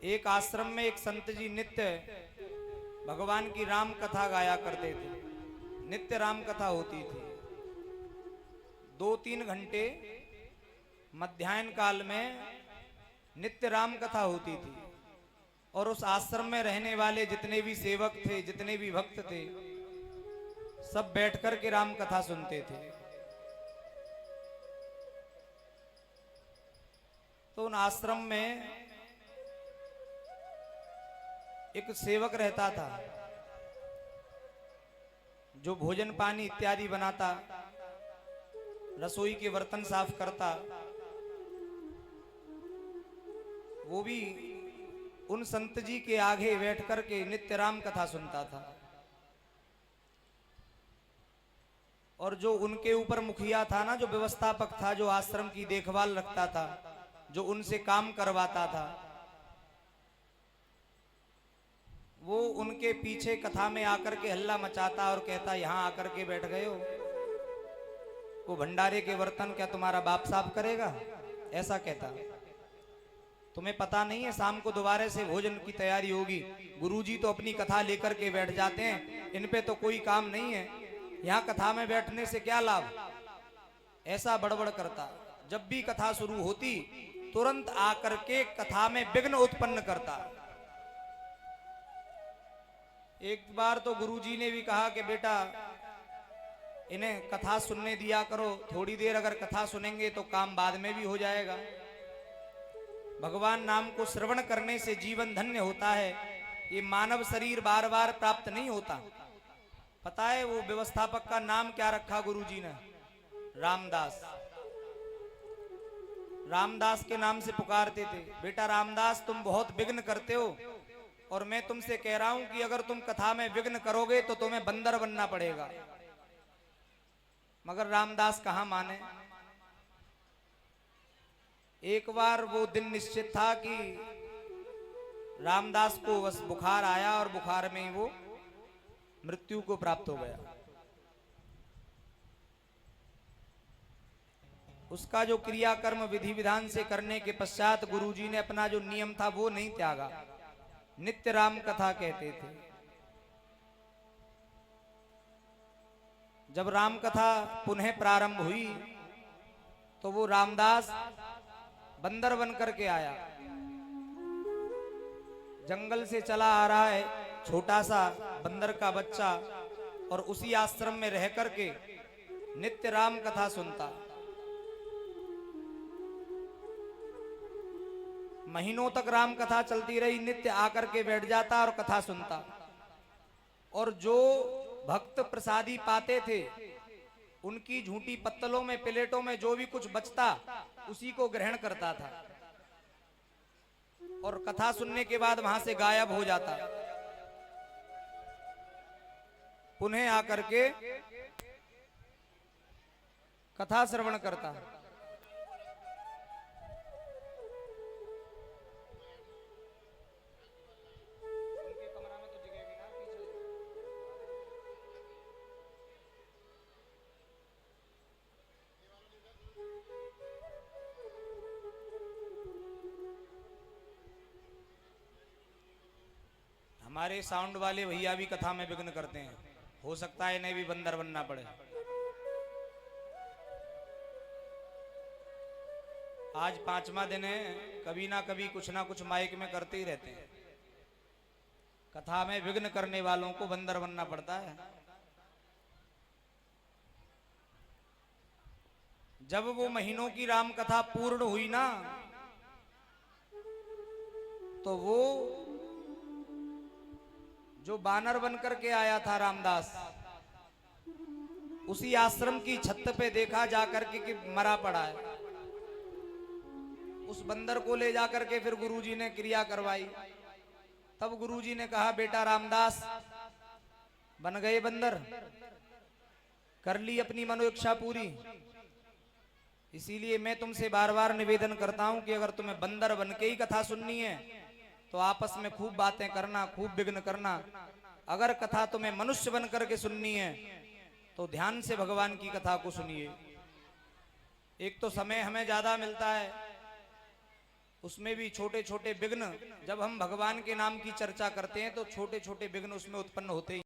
एक आश्रम में एक संत जी नित्य भगवान की राम कथा गाया करते थे। नित्य राम कथा होती थी। 2-3 घंटे मध्याह्न काल में नित्य राम कथा होती थी। और उस आश्रम में रहने वाले जितने भी सेवक थे, जितने भी भक्त थे, सब बैठकर के राम कथा सुनते थे। तो उन आश्रम में एक सेवक रहता था जो भोजन पानी इत्यादि बनाता, रसोई के बर्तन साफ करता। वो भी उन संत जी के आगे बैठ कर के नित्य राम कथा सुनता था। और जो उनके ऊपर मुखिया था ना, जो व्यवस्थापक था, जो आश्रम की देखभाल रखता था, जो उनसे काम करवाता था, वो उनके पीछे कथा में आकर के हल्ला मचाता और कहता, यहां आकर के बैठ गए हो, वो भंडारे के बर्तन क्या तुम्हारा बाप साफ करेगा? ऐसा कहता। तुम्हें पता नहीं है शाम को दोबारा से भोजन की तैयारी होगी, गुरुजी तो अपनी कथा लेकर के बैठ जाते हैं, इन पे तो कोई काम नहीं है, यहाँ कथा में बैठने से क्या लाभ? ऐसा बड़बड़ करता। जब भी कथा शुरू होती तुरंत आकर के कथा में विघ्न उत्पन्न करता। एक बार तो गुरुजी ने भी कहा कि बेटा इन्हें कथा सुनने दिया करो, थोड़ी देर अगर कथा सुनेंगे तो काम बाद में भी हो जाएगा। भगवान नाम को श्रवण करने से जीवन धन्य होता है। ये मानव शरीर बार बार प्राप्त नहीं होता। पता है वो व्यवस्थापक का नाम क्या रखा गुरुजी ने? रामदास। रामदास के नाम से पुकारते थे। बेटा रामदास, तुम बहुत विघ्न करते हो और मैं तुमसे कह रहा हूं कि अगर तुम कथा में विघ्न करोगे तो तुम्हें बंदर बनना पड़ेगा। मगर रामदास कहां माने। एक बार वो दिन निश्चित था कि रामदास को बस बुखार आया और बुखार में ही वो मृत्यु को प्राप्त हो गया। उसका जो क्रियाकर्म विधि विधान से करने के पश्चात गुरुजी ने अपना जो नियम था वो नहीं त्यागा। नित्य राम कथा कहते थे। जब राम कथा पुनः प्रारंभ हुई तो वो रामदास बंदर बन करके आया। जंगल से चला आ रहा है छोटा सा बंदर का बच्चा, और उसी आश्रम में रह करके नित्य राम कथा सुनता। महीनों तक राम कथा चलती रही। नित्य आकर के बैठ जाता और कथा सुनता। और जो भक्त प्रसादी पाते थे उनकी झूठी पत्तलों में, प्लेटों में जो भी कुछ बचता उसी को ग्रहण करता था और कथा सुनने के बाद वहां से गायब हो जाता। पुनः आकर के कथा श्रवण करता। हमारे साउंड वाले भैया भी कथा में विघ्न करते हैं। हो सकता है इन्हें भी बंदर बनना पड़े। आज 5वां दिन है, कभी ना कभी कुछ ना कुछ माइक में करते ही रहते हैं। कथा में विघ्न करने वालों को बंदर बनना पड़ता है। जब वो महीनों की राम कथा पूर्ण हुई ना, तो वो जो बानर बन करके आया था रामदास, उसी आश्रम की छत पे देखा जाकर के कि मरा पड़ा है। उस बंदर को ले जाकर के फिर गुरुजी ने क्रिया करवाई। तब गुरुजी ने कहा, बेटा रामदास, बन गए बंदर, कर ली अपनी मनोइच्छा पूरी। इसीलिए मैं तुमसे बार बार निवेदन करता हूं कि अगर तुम्हें बंदर बन के ही कथा सुननी है तो आपस में खूब बातें करना, खूब विघ्न करना। अगर कथा तुम्हें मनुष्य बन करके सुननी है तो ध्यान से भगवान की कथा को सुनिए। एक तो समय हमें ज्यादा मिलता है, उसमें भी छोटे छोटे विघ्न, जब हम भगवान के नाम की चर्चा करते हैं तो छोटे छोटे विघ्न उसमें उत्पन्न होते ही